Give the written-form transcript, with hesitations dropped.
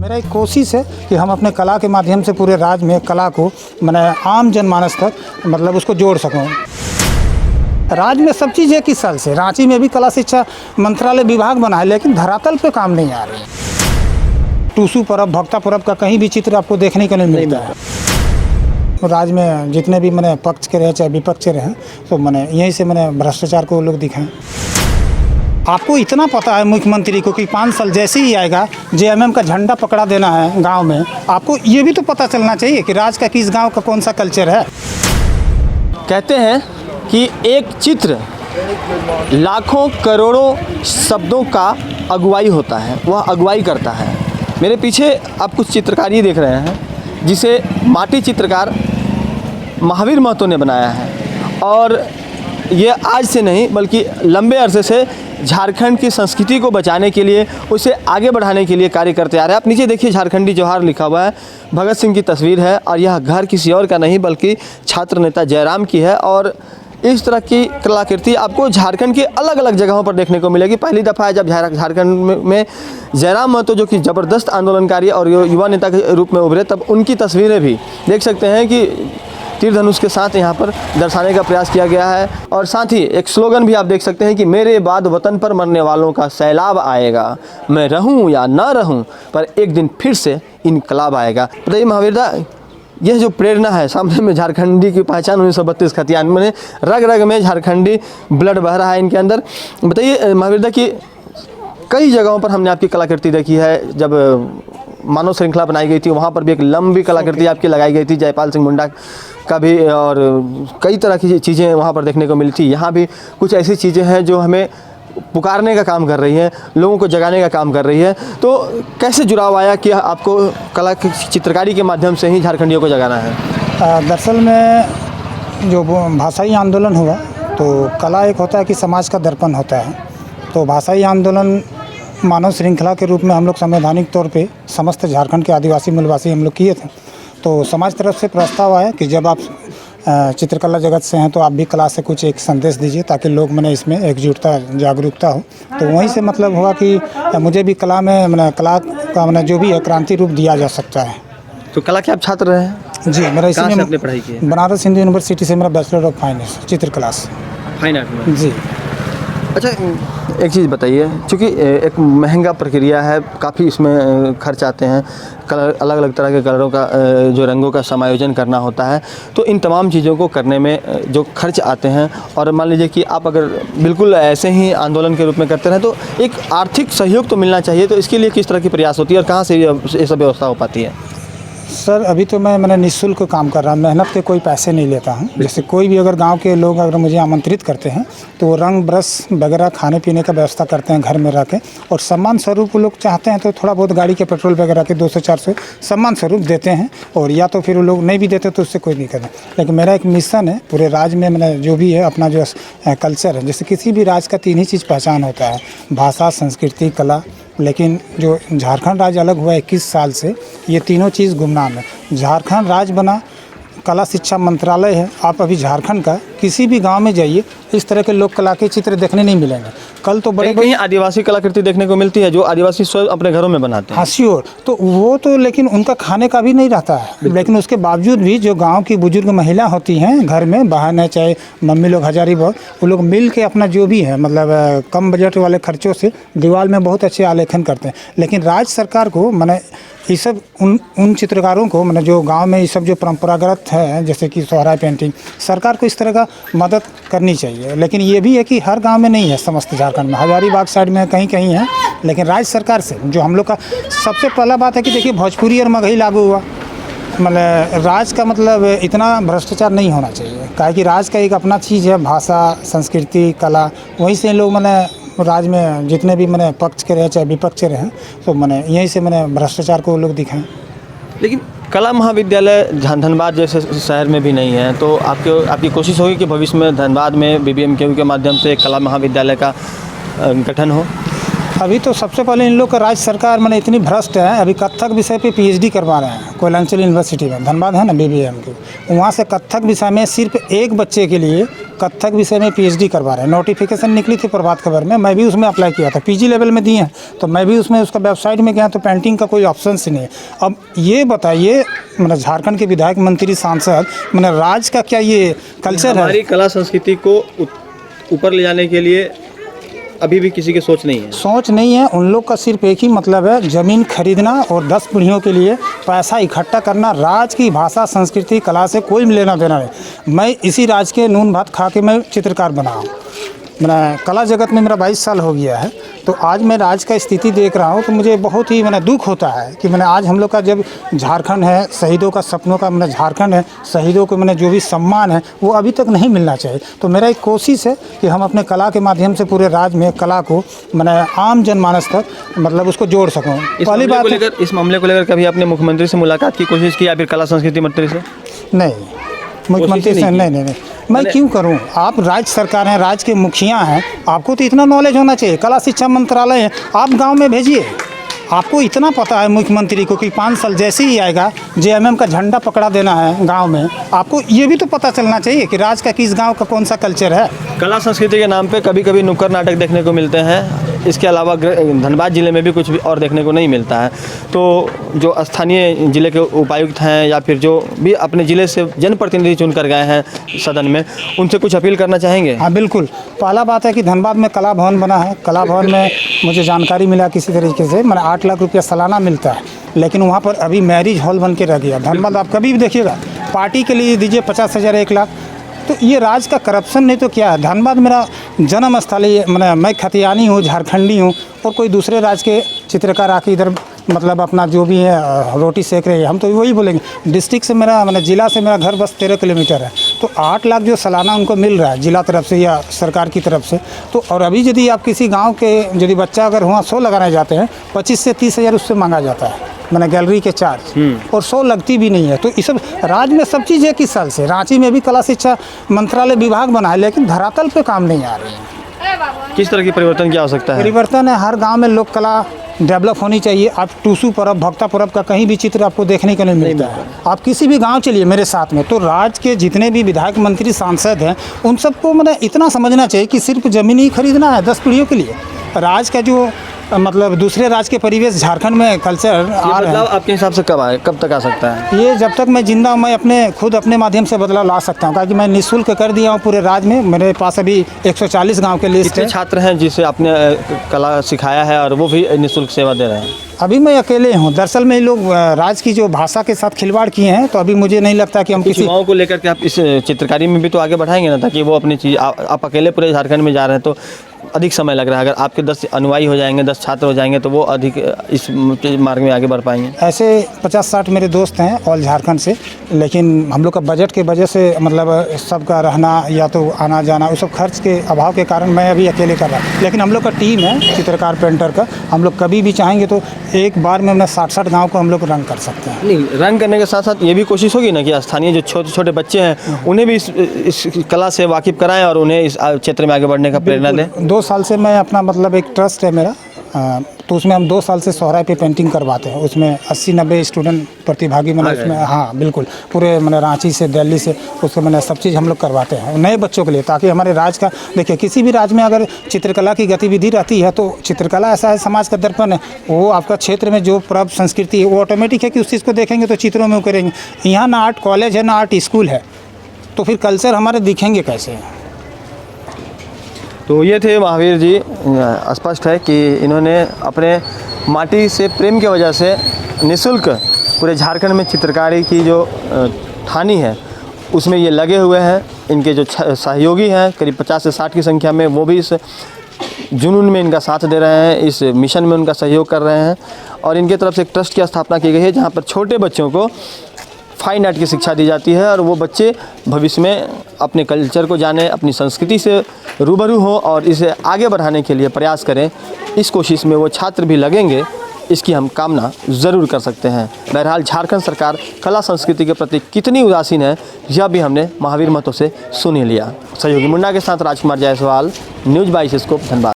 मेरा एक कोशिश है कि हम अपने कला के माध्यम से पूरे राज्य में कला को मैंने आम जनमानस तक मतलब उसको जोड़ सकूं। राज्य में सब चीज़ एक ही साल से, रांची में भी कला शिक्षा मंत्रालय विभाग बना है, लेकिन धरातल पे काम नहीं आ रही है। टूसू पर्व, भक्ता पर्व का कहीं भी चित्र आपको देखने को नहीं मिलता है। राज्य में जितने भी मैंने पक्ष के रहे चाहे विपक्ष के रहे, तो मैंने यहीं से मैंने भ्रष्टाचार को लोग दिखाएं। आपको इतना पता है मुख्यमंत्री को कि 5 साल जैसे ही आएगा जेएमएम का झंडा पकड़ा देना है गांव में। आपको ये भी तो पता चलना चाहिए कि राज्य का किस गांव का कौन सा कल्चर है। कहते हैं कि एक चित्र लाखों करोड़ों शब्दों का अगुवाई होता है, वह अगुवाई करता है। मेरे पीछे आप कुछ चित्रकारी देख रहे हैं जिसे माटी चित्रकार महावीर महतो ने बनाया है, और ये आज से नहीं बल्कि लंबे अरसे से झारखंड की संस्कृति को बचाने के लिए, उसे आगे बढ़ाने के लिए कार्य करते आ रहे हैं। आप नीचे देखिए, झारखंडी जोहार लिखा हुआ है, भगत सिंह की तस्वीर है, और यह घर किसी और का नहीं बल्कि छात्र नेता जयराम की है। और इस तरह की कलाकृति आपको झारखंड के अलग अलग जगहों पर देखने को मिलेगी। पहली दफ़ा है जब झारखंड में जयराम महतो जो कि ज़बरदस्त आंदोलनकारी और युवा नेता के रूप में उभरे, तब उनकी तस्वीरें भी देख सकते हैं कि तीर धनुष के साथ यहाँ पर दर्शाने का प्रयास किया गया है। और साथ ही एक स्लोगन भी आप देख सकते हैं कि मेरे बाद वतन पर मरने वालों का सैलाब आएगा, मैं रहूँ या ना रहूँ पर एक दिन फिर से इनकलाब आएगा। बताइए महावीर दा, यह जो प्रेरणा है, सामने में झारखंडी की पहचान 1932 खतियान में, रग रग में झारखंडी ब्लड बह रहा है इनके अंदर। बताइए महावीर दा कि कई जगहों पर हमने आपकी कलाकृति देखी है। जब मानव श्रृंखला बनाई गई थी वहाँ पर भी एक लंबी कलाकृति आपकी लगाई गई थी, जयपाल सिंह मुंडा का भी, और कई तरह की चीज़ें वहाँ पर देखने को मिली थी। यहाँ भी कुछ ऐसी चीज़ें हैं जो हमें पुकारने का काम कर रही हैं, लोगों को जगाने का काम कर रही है। तो कैसे जुड़ाव आया कि आपको कला की चित्रकारी के माध्यम से ही झारखंडियों को जगाना है? दरअसल में जो भाषाई आंदोलन हुआ, तो कला एक होता है कि समाज का दर्पण होता है। तो भाषाई आंदोलन मानव श्रृंखला के रूप में हम लोग संवैधानिक तौर पे समस्त झारखंड के आदिवासी मूलवासी हम लोग किए थे। तो समाज तरफ से प्रस्ताव आया कि जब आप चित्रकला जगत से हैं तो आप भी कला से कुछ एक संदेश दीजिए ताकि लोग मैंने इसमें एकजुटता जागरूकता हो। तो वहीं से मतलब हुआ कि मुझे भी कला में मैंने कला का मैंने जो भी है क्रांति रूप दिया जा सकता है। तो कला के आप छात्र रहे हैं? जी, मेरा इसी में आपने पढ़ाई की है? बनारस हिंदू यूनिवर्सिटी से मेरा बैचलर ऑफ फाइन आर्ट्स चित्रकला से। फाइन आर्ट में? जी। अच्छा, एक चीज़ बताइए, चूँकि एक महंगा प्रक्रिया है, काफ़ी इसमें खर्च आते हैं, कलर अलग अलग तरह के कलरों का जो रंगों का समायोजन करना होता है, तो इन तमाम चीज़ों को करने में जो खर्च आते हैं, और मान लीजिए कि आप अगर बिल्कुल ऐसे ही आंदोलन के रूप में करते रहें तो एक आर्थिक सहयोग तो मिलना चाहिए। तो इसके लिए किस तरह की प्रयास होती है और कहाँ से ये सब व्यवस्था हो पाती है? सर, अभी तो मैंने निःशुल्क काम कर रहा हूँ, मेहनत के कोई पैसे नहीं लेता हूँ। जैसे कोई भी अगर गांव के लोग अगर मुझे आमंत्रित करते हैं तो वो रंग ब्रश वगैरह खाने पीने का व्यवस्था करते हैं घर में रह के, और सम्मान स्वरूप लोग चाहते हैं तो थोड़ा बहुत गाड़ी के पेट्रोल वगैरह के 200-400 सम्मान स्वरूप देते हैं, और या तो फिर वो लोग नहीं भी देते तो उससे कोई नहीं करता। लेकिन मेरा एक मिशन है पूरे राज्य में, मैंने जो भी है अपना जो कल्चर है, जैसे किसी भी राज्य का 3 ही चीज़ पहचान होता है, भाषा, संस्कृति, कला। लेकिन जो झारखंड राज्य अलग हुआ 21 साल से, ये तीनों चीज़ गुमनाम है। झारखंड राज्य बना, कला शिक्षा मंत्रालय है। आप अभी झारखंड का किसी भी गांव में जाइए, इस तरह के लोक कला के चित्र देखने नहीं मिलेंगे। कल तो बड़े कहीं आदिवासी कलाकृति देखने को मिलती है जो आदिवासी स्वयं अपने घरों में बनाते हैं। हाँ श्योर, तो वो तो लेकिन उनका खाने का भी नहीं रहता है। लेकिन उसके बावजूद भी जो गांव की बुजुर्ग महिला होती हैं घर में, बहन है चाहे मम्मी लोग, हजारी बहुत, वो लोग मिल के अपना जो भी है मतलब कम बजट वाले खर्चों से दीवार में बहुत अच्छे आलेखन करते हैं। लेकिन राज्य सरकार को मैंने ये सब उन चित्रकारों को मैंने जो गांव में ये सब जो परंपरागत है जैसे कि सोहराय पेंटिंग, सरकार को इस तरह का मदद करनी चाहिए। लेकिन ये भी है कि हर गांव में नहीं है, समस्त झारखंड में, हजारीबाग साइड में कहीं कहीं है। लेकिन राज्य सरकार से जो हम लोग का सबसे पहला बात है कि देखिए भोजपुरी और मगही लागू हुआ, मतलब राज्य का मतलब इतना भ्रष्टाचार नहीं होना चाहिए। काहे कि राज्य का एक अपना चीज़ है, भाषा, संस्कृति, कला, वहीं से लोग मैंने राज्य में जितने भी मैंने पक्ष के रहे चाहे विपक्ष के रहे, तो मैंने यहीं से मैंने भ्रष्टाचार को लोग दिखाएं। लेकिन कला महाविद्यालय धनबाद जैसे शहर में भी नहीं है, तो आपकी कोशिश होगी कि भविष्य में धनबाद में BBMKU के माध्यम से कला महाविद्यालय का गठन हो? अभी तो सबसे पहले इन लोग का राज्य सरकार मैंने इतनी भ्रष्ट है, अभी कथक विषय पे पीएचडी करवा रहे हैं कोयलांचल यूनिवर्सिटी में, धनबाद है ना बीबीएम की, वहाँ से कथक विषय में सिर्फ एक बच्चे के लिए कथक विषय में पीएचडी करवा रहे हैं। नोटिफिकेशन निकली थी प्रभात खबर में, मैं भी उसमें अप्लाई किया था, पीजी लेवल में दिए हैं, तो मैं भी उसमें उसका वेबसाइट में गया तो पेंटिंग का कोई ऑप्शन ही नहीं है। अब ये बताइए मैंने झारखंड के विधायक मंत्री सांसद मैंने राज्य का क्या ये कल्चर है? हमारी कला संस्कृति को ऊपर ले जाने के लिए अभी भी किसी की सोच नहीं है। सोच नहीं है, उन लोग का सिर्फ एक ही मतलब है, ज़मीन खरीदना और 10 पीढ़ियों के लिए पैसा इकट्ठा करना। राज्य की भाषा संस्कृति कला से कोई लेना देना नहीं। मैं इसी राज्य के नून भात खा के मैं चित्रकार बना हूँ। मैंने कला जगत में मेरा 22 साल हो गया है, तो आज मैं राज्य का स्थिति देख रहा हूँ तो मुझे बहुत ही मैंने दुख होता है कि मैंने आज हम लोग का जब झारखंड है शहीदों का सपनों का मैंने झारखंड है, शहीदों को मैंने जो भी सम्मान है वो अभी तक नहीं मिलना चाहिए। तो मेरा एक कोशिश है कि हम अपने कला के माध्यम से पूरे राज्य में कला को मैंने आम जनमानस तक मतलब उसको जोड़ सकूँ। पहली बात इस मामले को लेकर कभी आपने मुख्यमंत्री से मुलाकात की कोशिश की या फिर कला संस्कृति मंत्री से? नहीं, मुख्यमंत्री से नहीं, मैं क्यों करूं? आप राज्य सरकार हैं, राज्य के मुखिया हैं, आपको तो इतना नॉलेज होना चाहिए। कला शिक्षा मंत्रालय है, आप गांव में भेजिए। आपको इतना पता है मुख्यमंत्री को कि 5 साल जैसे ही आएगा जेएमएम का झंडा पकड़ा देना है गांव में, आपको ये भी तो पता चलना चाहिए कि राज्य का किस गांव का कौन सा कल्चर है। कला संस्कृति के नाम पे कभी कभी नुक्कड़ नाटक देखने को मिलते हैं, इसके अलावा धनबाद ज़िले में भी कुछ भी और देखने को नहीं मिलता है। तो जो स्थानीय ज़िले के उपायुक्त हैं या फिर जो भी अपने ज़िले से जनप्रतिनिधि चुन कर गए हैं सदन में, उनसे कुछ अपील करना चाहेंगे? हाँ बिल्कुल। पहला बात है कि धनबाद में कला भवन बना है, कला भवन में मुझे जानकारी मिला किसी तरीके से मैंने 8 लाख रुपया सालाना मिलता है, लेकिन वहाँ पर अभी मैरिज हॉल बन के रह गया। धनबाद आप कभी भी देखिएगा, पार्टी के लिए दीजिए 50,000 1 लाख, तो ये राज्य का करप्शन नहीं तो क्या है। धनबाद मेरा जन्म स्थल है, मैं खतियानी हूँ, झारखंडी हूँ, और कोई दूसरे राज्य के चित्रकार आके इधर मतलब अपना जो भी है रोटी सेक रहे हैं, हम तो वही बोलेंगे। डिस्ट्रिक्ट से मेरा ज़िला से मेरा घर बस 13 किलोमीटर है, तो 8 लाख जो सालाना उनको मिल रहा है जिला तरफ से या सरकार की तरफ से, तो और अभी यदि आप किसी गांव के यदि बच्चा अगर वहाँ 100 लगाने जाते हैं 25 से 30,000 उससे मांगा जाता है, मैंने गैलरी के चार्ज, और 100 लगती भी नहीं है। तो इस सब राज्य में सब चीज़ 21 साल से, रांची में भी कला शिक्षा मंत्रालय विभाग बना है, लेकिन धरातल पे काम नहीं आ रही है। किस तरह की परिवर्तन की आवश्यकता है? परिवर्तन है, हर गांव में लोक कला डेवलप होनी चाहिए। आप टूसू पर्व, भक्ता पर्व का कहीं भी चित्र आपको देखने को नहीं मिलता है। आप किसी भी गांव चलिए मेरे साथ में, तो राज्य के जितने भी विधायक मंत्री सांसद हैं उन सबको मैंने इतना समझना चाहिए कि सिर्फ ज़मीन ही खरीदना है 10 पीढ़ियों के लिए। राज्य का जो मतलब दूसरे राज्य के परिवेश झारखंड में कल्चर आ रहे हैं, आपके हिसाब से कब तक आ सकता है? ये जब तक मैं जिंदा हूँ मैं खुद अपने माध्यम से बदलाव ला सकता हूँ, क्योंकि मैं निःशुल्क कर दिया हूँ पूरे राज्य में। मेरे पास अभी 140 गांव के लिस्ट है। छात्र हैं जिसे आपने कला सिखाया है और वो भी निःशुल्क सेवा दे रहे हैं? अभी मैं अकेले हूँ। दरअसल में लोग राज्य की जो भाषा के साथ खिलवाड़ किए हैं, तो अभी मुझे नहीं लगता कि हम किसी युवाओं को लेकर के आप इस चित्रकारी में भी तो आगे बढ़ाएंगे ना, ताकि वो अपनी चीज़ आप अकेले पूरे झारखंड में जा रहे हैं तो अधिक समय लग रहा है। अगर आपके 10 अनुयायी हो जाएंगे, 10 छात्र हो जाएंगे, तो वो अधिक इस मार्ग में आगे बढ़ पाएंगे। ऐसे 50-60 मेरे दोस्त हैं ऑल झारखंड से, लेकिन हम लोग का बजट के वजह से मतलब सबका रहना या तो आना जाना उस सब खर्च के अभाव के कारण मैं अभी अकेले कर रहा हूँ। लेकिन हम लोग का टीम है चित्रकार पेंटर का, हम लोग कभी भी चाहेंगे तो एक बार में 60-60 गाँव को हम लोग रंग कर सकते हैं। नहीं, रंग करने के साथ साथ ये भी कोशिश होगी ना कि स्थानीय जो छोटे छोटे बच्चे हैं उन्हें भी इस कला से वाकिफ़ कराएं और उन्हें इस क्षेत्र में आगे बढ़ने का प्रेरणा दें। 2 साल से मैं अपना मतलब एक ट्रस्ट है मेरा, तो उसमें हम 2 साल से सोहराय पे पेंटिंग करवाते हैं। उसमें 80-90 स्टूडेंट प्रतिभागी मैंने उसमें, हाँ बिल्कुल, पूरे मैंने रांची से दिल्ली से उसको मैंने सब चीज़ हम लोग करवाते हैं नए बच्चों के लिए, ताकि हमारे राज्य का देखिए किसी भी राज्य में अगर चित्रकला की गतिविधि रहती है तो चित्रकला ऐसा है समाज का दर्पण है। वो आपका क्षेत्र में जो पर्व संस्कृति है वो ऑटोमेटिक है कि उस चीज़ को देखेंगे तो चित्रों में करेंगे। यहाँ ना आर्ट कॉलेज है ना आर्ट स्कूल है, तो फिर कल्चर हमारे दिखेंगे कैसे? तो ये थे महावीर जी। स्पष्ट है कि इन्होंने अपने माटी से प्रेम की वजह से निःशुल्क पूरे झारखंड में चित्रकारी की जो ठानी है उसमें ये लगे हुए हैं। इनके जो सहयोगी हैं करीब 50 से 60 की संख्या में, वो भी इस जुनून में इनका साथ दे रहे हैं, इस मिशन में उनका सहयोग कर रहे हैं। और इनके तरफ से एक ट्रस्ट की स्थापना की गई है जहाँ पर छोटे बच्चों को फाइन आर्ट की शिक्षा दी जाती है और वो बच्चे भविष्य में अपने कल्चर को जाने, अपनी संस्कृति से रूबरू हों और इसे आगे बढ़ाने के लिए प्रयास करें। इस कोशिश में वो छात्र भी लगेंगे, इसकी हम कामना ज़रूर कर सकते हैं। बहरहाल झारखंड सरकार कला संस्कृति के प्रति कितनी उदासीन है यह भी हमने महावीर महतो से सुन ही लिया। सहयोगी मुन्ना के साथ राजकुमार जायसवाल, न्यूज़ 22 स्कोप, धनबाद।